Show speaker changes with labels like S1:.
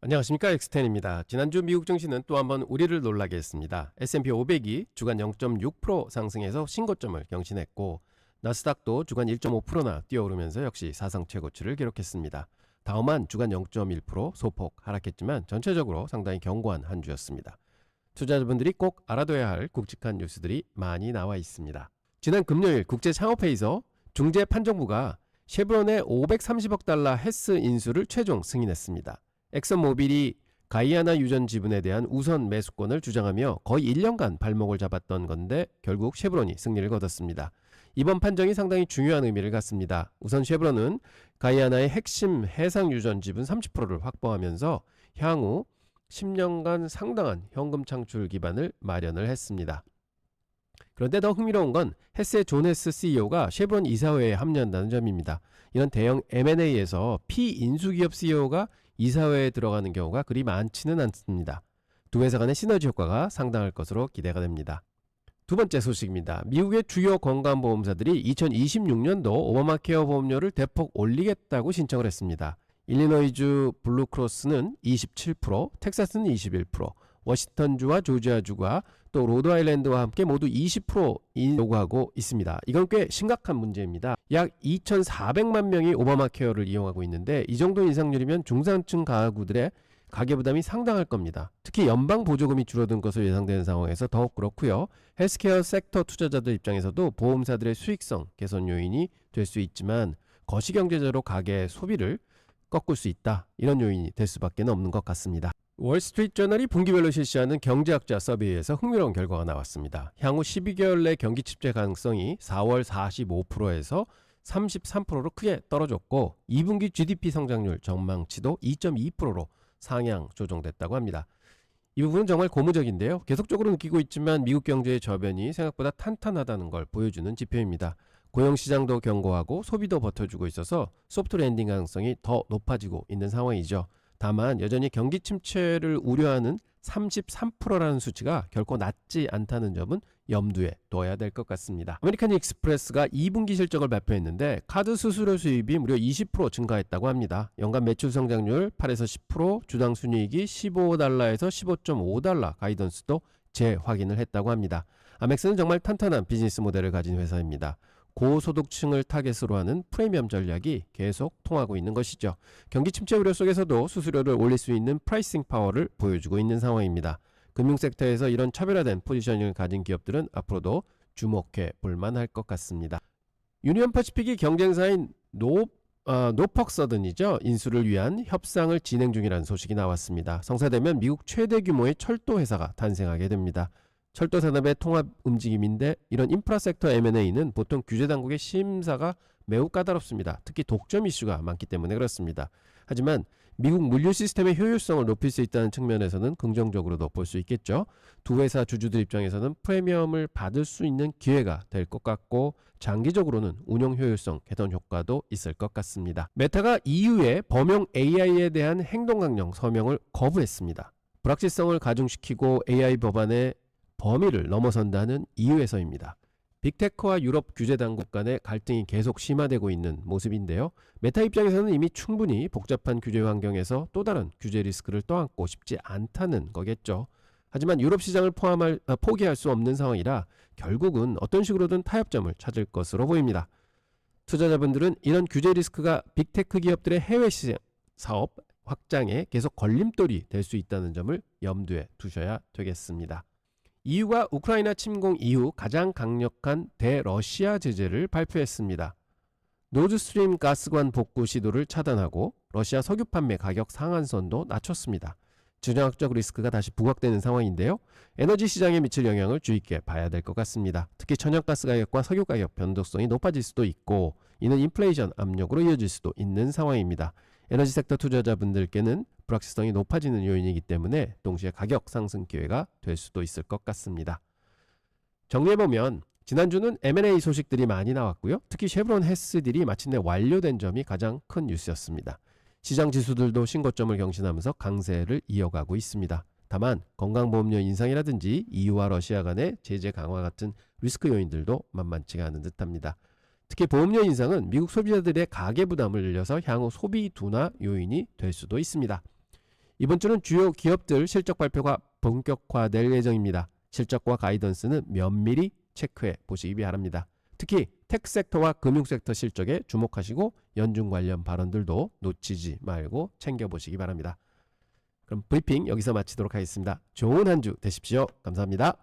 S1: 안녕하십니까, 엑스텐입니다. 지난주 미국 증시는 또 한번 우리를 놀라게 했습니다. S&P 500이 주간 0.6% 상승해서 신고점을 경신했고 나스닥도 주간 1.5%나 뛰어오르면서 역시 사상 최고치를 기록했습니다. 다음한 주간 0.1% 소폭 하락했지만 전체적으로 상당히 견고한 한 주였습니다. 투자자분들이 꼭 알아둬야 할 굵직한 뉴스들이 많이 나와 있습니다. 지난 금요일 국제창업회의에서 중재판정부가 쉐브론의 530억 달러 헤스 인수를 최종 승인했습니다. 엑슨모빌이 가이아나 유전 지분에 대한 우선 매수권을 주장하며 거의 1년간 발목을 잡았던 건데 결국 쉐브론이 승리를 거뒀습니다. 이번 판정이 상당히 중요한 의미를 갖습니다. 우선 쉐브론은 가이아나의 핵심 해상 유전 지분 30%를 확보하면서 향후 10년간 상당한 현금 창출 기반을 마련을 했습니다. 그런데 더 흥미로운 건 헤스의 존 헤스 CEO가 쉐브론 이사회에 합류한다는 점입니다. 이런 대형 M&A에서 피인수기업 CEO가 이사회에 들어가는 경우가 그리 많지는 않습니다. 두 회사 간의 시너지 효과가 상당할 것으로 기대가 됩니다. 두 번째 소식입니다. 미국의 주요 건강보험사들이 2026년도 오바마케어 보험료를 대폭 올리겠다고 신청을 했습니다. 일리노이주 블루크로스는 27%, 텍사스는 21%, 워싱턴주와 조지아주가 또 로드아일랜드와 함께 모두 20% 요구하고 있습니다. 이건 꽤 심각한 문제입니다. 약 2,400만 명이 오바마 케어를 이용하고 있는데 이 정도 인상률이면 중산층 가구들의 가계부담이 상당할 겁니다. 특히 연방 보조금이 줄어든 것으로 예상되는 상황에서 더욱 그렇고요. 헬스케어 섹터 투자자들 입장에서도 보험사들의 수익성 개선 요인이 될 수 있지만 거시경제적으로 가계의 소비를 꺾을 수 있다. 이런 요인이 될 수밖에 없는 것 같습니다. 월스트리트저널이 분기별로 실시하는 경제학자 서베이에서 흥미로운 결과가 나왔습니다. 향후 12개월 내 경기 침체 가능성이 4월 45%에서 33%로 크게 떨어졌고 2분기 GDP 성장률 전망치도 2.2%로 상향 조정됐다고 합니다. 이 부분은 정말 고무적인데요. 계속적으로 느끼고 있지만 미국 경제의 저변이 생각보다 탄탄하다는 걸 보여주는 지표입니다. 고용시장도 견고하고 소비도 버텨주고 있어서 소프트 랜딩 가능성이 더 높아지고 있는 상황이죠. 다만 여전히 경기 침체를 우려하는 33%라는 수치가 결코 낮지 않다는 점은 염두에 둬야 될 것 같습니다. 아메리칸 익스프레스가 2분기 실적을 발표했는데 카드 수수료 수입이 무려 20% 증가했다고 합니다. 연간 매출 성장률 8에서 10%, 주당 순이익이 15달러에서 15.5달러 가이던스도 재확인을 했다고 합니다. 아멕스는 정말 탄탄한 비즈니스 모델을 가진 회사입니다. 고소득층을 타겟으로 하는 프리미엄 전략이 계속 통하고 있는 것이죠. 경기 침체 우려 속에서도 수수료를 올릴 수 있는 프라이싱 파워를 보여주고 있는 상황입니다. 금융 섹터에서 이런 차별화된 포지셔닝을 가진 기업들은 앞으로도 주목해 볼 만할 것 같습니다. 유니언 퍼시픽이 경쟁사인 노퍽 서든이죠. 인수를 위한 협상을 진행 중이라는 소식이 나왔습니다. 성사되면 미국 최대 규모의 철도 회사가 탄생하게 됩니다. 철도 산업의 통합 움직임인데 이런 인프라 섹터 M&A는 보통 규제 당국의 심사가 매우 까다롭습니다. 특히 독점 이슈가 많기 때문에 그렇습니다. 하지만 미국 물류 시스템의 효율성을 높일 수 있다는 측면에서는 긍정적으로도 볼 수 있겠죠. 두 회사 주주들 입장에서는 프리미엄을 받을 수 있는 기회가 될 것 같고 장기적으로는 운영 효율성 개선 효과도 있을 것 같습니다. 메타가 EU의 범용 AI에 대한 행동 강령 서명을 거부했습니다. 불확실성을 가중시키고 AI 법안의 범위를 넘어선다는 이유에서입니다. 빅테크와 유럽 규제 당국 간의 갈등이 계속 심화되고 있는 모습인데요. 메타 입장에서는 이미 충분히 복잡한 규제 환경에서 또 다른 규제 리스크를 떠안고 싶지 않다는 거겠죠. 하지만 유럽 시장을 포기할 수 없는 상황이라 결국은 어떤 식으로든 타협점을 찾을 것으로 보입니다. 투자자분들은 이런 규제 리스크가 빅테크 기업들의 해외 시장 사업 확장에 계속 걸림돌이 될 수 있다는 점을 염두에 두셔야 되겠습니다. EU가 우크라이나 침공 이후 가장 강력한 대러시아 제재를 발표했습니다. 노드스트림 가스관 복구 시도를 차단하고 러시아 석유 판매 가격 상한선도 낮췄습니다. 지정학적 리스크가 다시 부각되는 상황인데요. 에너지 시장에 미칠 영향을 주의 깊게 봐야 될 것 같습니다. 특히 천연가스 가격과 석유 가격 변동성이 높아질 수도 있고 이는 인플레이션 압력으로 이어질 수도 있는 상황입니다. 에너지 섹터 투자자분들께는 불확실성이 높아지는 요인이기 때문에 동시에 가격 상승 기회가 될 수도 있을 것 같습니다. 정리해보면 지난주는 M&A 소식들이 많이 나왔고요. 특히 쉐브론 헤스 딜이 마침내 완료된 점이 가장 큰 뉴스였습니다. 시장 지수들도 신고점을 경신하면서 강세를 이어가고 있습니다. 다만 건강보험료 인상이라든지 EU와 러시아 간의 제재 강화 같은 리스크 요인들도 만만치가 않은 듯합니다. 특히 보험료 인상은 미국 소비자들의 가계부담을 늘려서 향후 소비 둔화 요인이 될 수도 있습니다. 이번 주는 주요 기업들 실적 발표가 본격화될 예정입니다. 실적과 가이던스는 면밀히 체크해 보시기 바랍니다. 특히 테크 섹터와 금융 섹터 실적에 주목하시고 연중 관련 발언들도 놓치지 말고 챙겨보시기 바랍니다. 그럼 브리핑 여기서 마치도록 하겠습니다. 좋은 한 주 되십시오. 감사합니다.